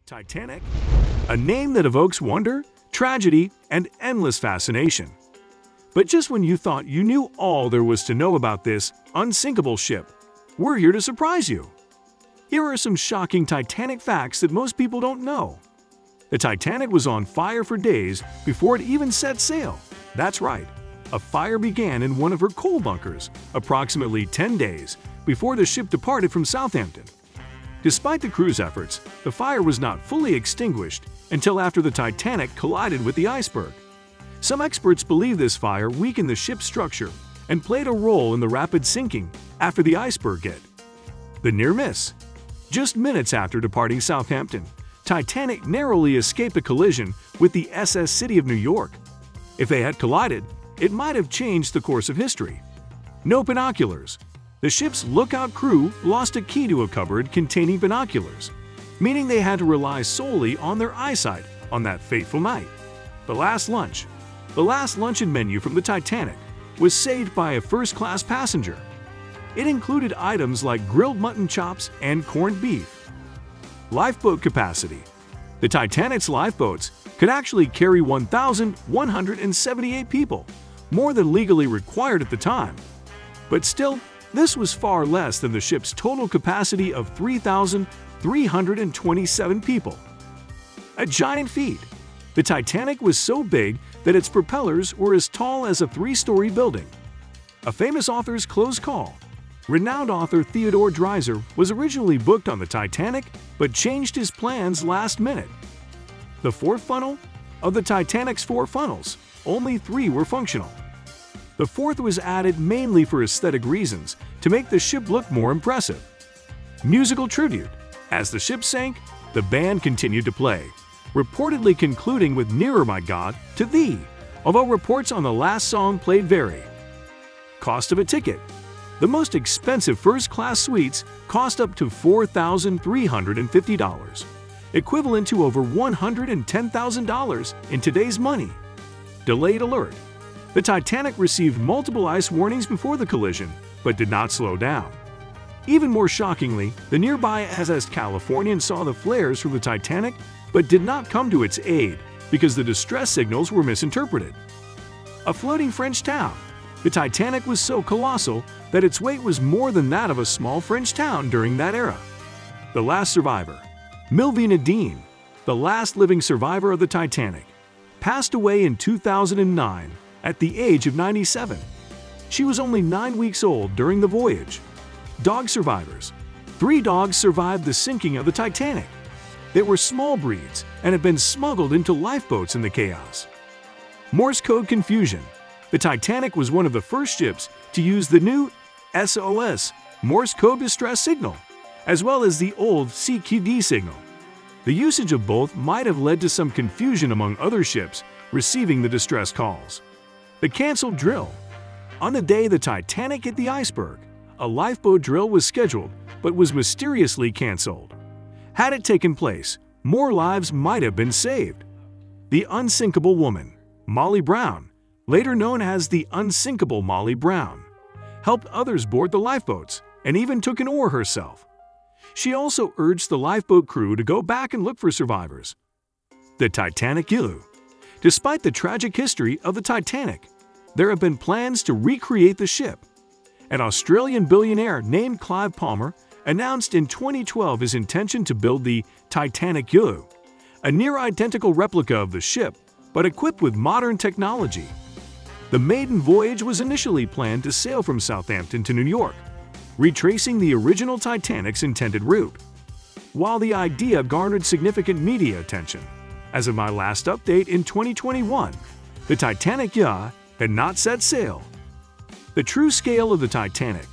Titanic? A name that evokes wonder, tragedy, and endless fascination. But just when you thought you knew all there was to know about this unsinkable ship, we're here to surprise you. Here are some shocking Titanic facts that most people don't know. The Titanic was on fire for days before it even set sail. That's right, a fire began in one of her coal bunkers approximately 10 days before the ship departed from Southampton. Despite the crew's efforts, the fire was not fully extinguished until after the Titanic collided with the iceberg. Some experts believe this fire weakened the ship's structure and played a role in the rapid sinking after the iceberg hit. The near miss. Just minutes after departing Southampton, Titanic narrowly escaped a collision with the SS City of New York. If they had collided, it might have changed the course of history. No binoculars. The ship's lookout crew lost a key to a cupboard containing binoculars, meaning they had to rely solely on their eyesight on that fateful night. The last lunch. The last luncheon menu from the Titanic was saved by a first-class passenger. It included items like grilled mutton chops and corned beef. Lifeboat capacity. The Titanic's lifeboats could actually carry 1,178 people, more than legally required at the time. But still, this was far less than the ship's total capacity of 3,327 people. A giant feat. The Titanic was so big that its propellers were as tall as a 3-story building. A famous author's close call. Renowned author Theodore Dreiser was originally booked on the Titanic but changed his plans last minute. The fourth funnel? Of the Titanic's 4 funnels, only 3 were functional. The fourth was added mainly for aesthetic reasons to make the ship look more impressive. Musical tribute. As the ship sank, the band continued to play, reportedly concluding with Nearer My God to Thee, although reports on the last song played vary. Cost of a ticket. The most expensive first-class suites cost up to $4,350, equivalent to over $110,000 in today's money. Delayed alert. The Titanic received multiple ice warnings before the collision, but did not slow down. Even more shockingly, the nearby SS Californian saw the flares from the Titanic but did not come to its aid because the distress signals were misinterpreted. A floating French town. The Titanic was so colossal that its weight was more than that of a small French town during that era. The last survivor. Milvina Dean, the last living survivor of the Titanic, passed away in 2009 at the age of 97. She was only 9 weeks old during the voyage. Dog survivors. 3 dogs survived the sinking of the Titanic. They were small breeds and had been smuggled into lifeboats in the chaos. Morse code confusion. The Titanic was one of the first ships to use the new SOS Morse code distress signal, as well as the old CQD signal. The usage of both might have led to some confusion among other ships receiving the distress calls. The canceled drill. On the day the Titanic hit the iceberg, a lifeboat drill was scheduled but was mysteriously canceled. Had it taken place, more lives might have been saved. The unsinkable woman, Molly Brown, later known as the unsinkable Molly Brown, helped others board the lifeboats and even took an oar herself. She also urged the lifeboat crew to go back and look for survivors. The Titanic Igloo. Despite the tragic history of the Titanic, there have been plans to recreate the ship. An Australian billionaire named Clive Palmer announced in 2012 his intention to build the Titanic Igloo, a near-identical replica of the ship, but equipped with modern technology. The maiden voyage was initially planned to sail from Southampton to New York, retracing the original Titanic's intended route. While the idea garnered significant media attention, as of my last update in 2021, the Titanic yacht had not set sail. The true scale of the Titanic.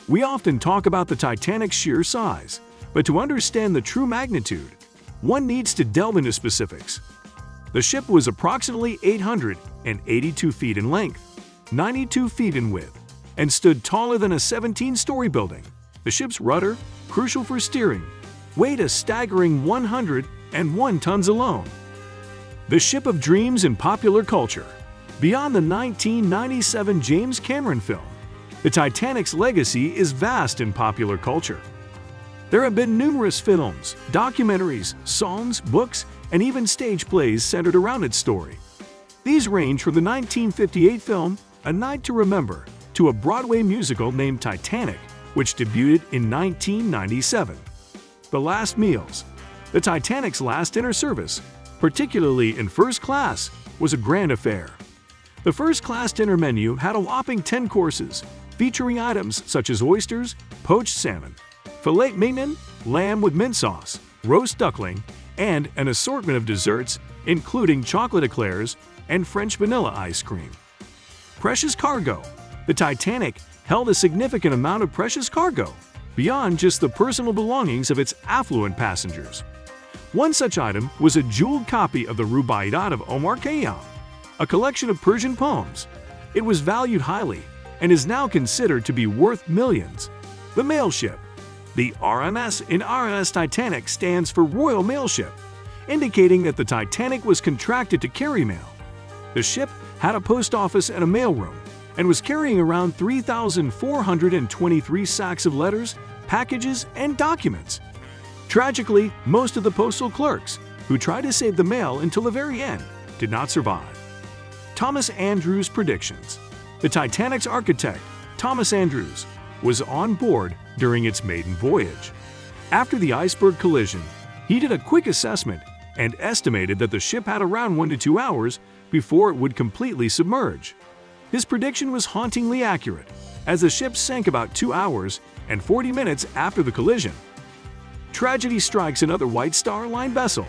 We often talk about the Titanic's sheer size, but to understand the true magnitude, one needs to delve into specifics. The ship was approximately 882 feet in length, 92 feet in width, and stood taller than a 17-story building. The ship's rudder, crucial for steering, weighed a staggering 101 tons alone. The ship of dreams in popular culture. Beyond the 1997 James Cameron film, the Titanic's legacy is vast in popular culture. There have been numerous films, documentaries, songs, books, and even stage plays centered around its story. These range from the 1958 film A Night to Remember to a Broadway musical named Titanic, which debuted in 1997. The last meals. The Titanic's last dinner service, particularly in first class, was a grand affair. The first-class dinner menu had a whopping 10 courses, featuring items such as oysters, poached salmon, filet mignon, lamb with mint sauce, roast duckling, and an assortment of desserts, including chocolate eclairs and French vanilla ice cream. Precious cargo. The Titanic held a significant amount of precious cargo, beyond just the personal belongings of its affluent passengers. One such item was a jeweled copy of the Rubaiyat of Omar Khayyam, a collection of Persian poems. It was valued highly and is now considered to be worth millions. The mail ship. The RMS in RMS Titanic stands for Royal Mail Ship, indicating that the Titanic was contracted to carry mail. The ship had a post office and a mailroom, and was carrying around 3,423 sacks of letters, packages, and documents. Tragically, most of the postal clerks, who tried to save the mail until the very end, did not survive. Thomas Andrews' predictions. The Titanic's architect, Thomas Andrews, was on board during its maiden voyage. After the iceberg collision, he did a quick assessment and estimated that the ship had around 1 to 2 hours before it would completely submerge. His prediction was hauntingly accurate, as the ship sank about 2 hours and 40 minutes after the collision. Tragedy strikes another White Star Line vessel.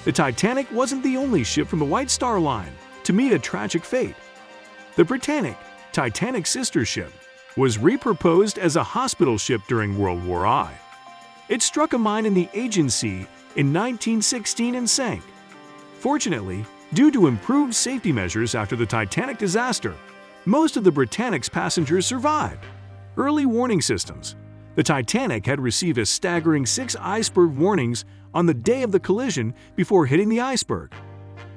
The Titanic wasn't the only ship from the White Star Line to meet a tragic fate. The Britannic, Titanic's sister ship, was repurposed as a hospital ship during World War I. It struck a mine in the Aegean Sea in 1916 and sank. Fortunately, due to improved safety measures after the Titanic disaster, most of the Britannic's passengers survived. Early warning systems. The Titanic had received a staggering 6 iceberg warnings on the day of the collision before hitting the iceberg.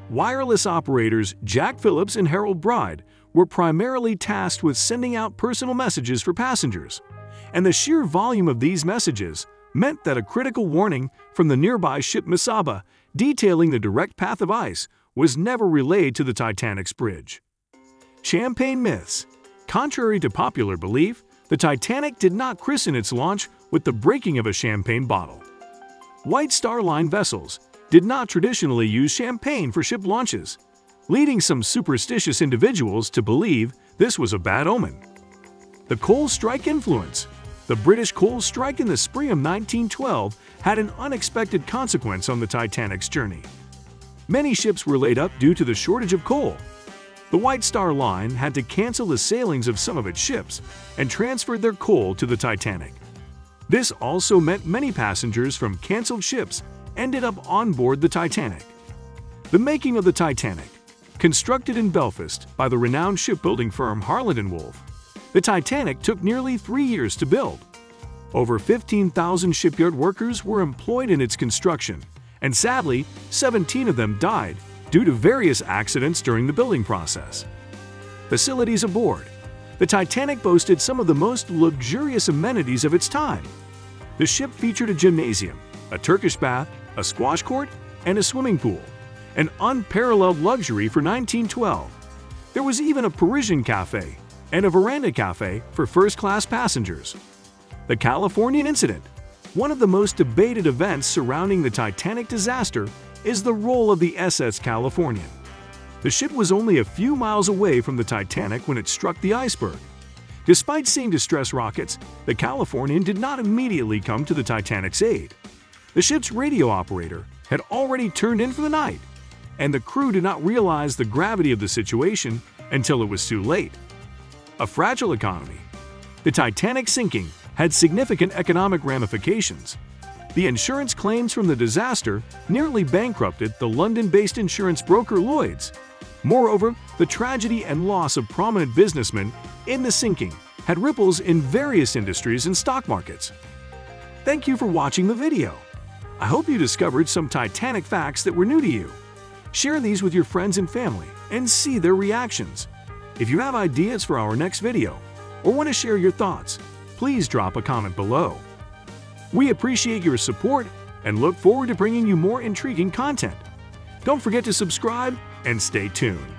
Wireless operators Jack Phillips and Harold Bride were primarily tasked with sending out personal messages for passengers, and the sheer volume of these messages meant that a critical warning from the nearby ship Mesaba detailing the direct path of ice was never relayed to the Titanic's bridge. Champagne myths. Contrary to popular belief, the Titanic did not christen its launch with the breaking of a champagne bottle. White Star Line vessels did not traditionally use champagne for ship launches, leading some superstitious individuals to believe this was a bad omen. The coal strike influence. The British coal strike in the spring of 1912 had an unexpected consequence on the Titanic's journey. Many ships were laid up due to the shortage of coal. The White Star Line had to cancel the sailings of some of its ships and transferred their coal to the Titanic. This also meant many passengers from canceled ships ended up on board the Titanic. The making of the Titanic. Constructed in Belfast by the renowned shipbuilding firm Harland & Wolff, the Titanic took nearly 3 years to build. Over 15,000 shipyard workers were employed in its construction, and sadly, 17 of them died due to various accidents during the building process. Facilities aboard. The Titanic boasted some of the most luxurious amenities of its time. The ship featured a gymnasium, a Turkish bath, a squash court, and a swimming pool, an unparalleled luxury for 1912. There was even a Parisian cafe and a veranda cafe for first-class passengers. The Californian Incident. One of the most debated events surrounding the Titanic disaster is the role of the SS Californian. The ship was only a few miles away from the Titanic when it struck the iceberg. Despite seeing distress rockets, the Californian did not immediately come to the Titanic's aid. The ship's radio operator had already turned in for the night, and the crew did not realize the gravity of the situation until it was too late. A fragile economy. The Titanic sinking had significant economic ramifications. The insurance claims from the disaster nearly bankrupted the London-based insurance broker Lloyd's. Moreover, the tragedy and loss of prominent businessmen in the sinking had ripples in various industries and stock markets. Thank you for watching the video. I hope you discovered some Titanic facts that were new to you. Share these with your friends and family and see their reactions. If you have ideas for our next video or want to share your thoughts, please drop a comment below. We appreciate your support and look forward to bringing you more intriguing content. Don't forget to subscribe and stay tuned.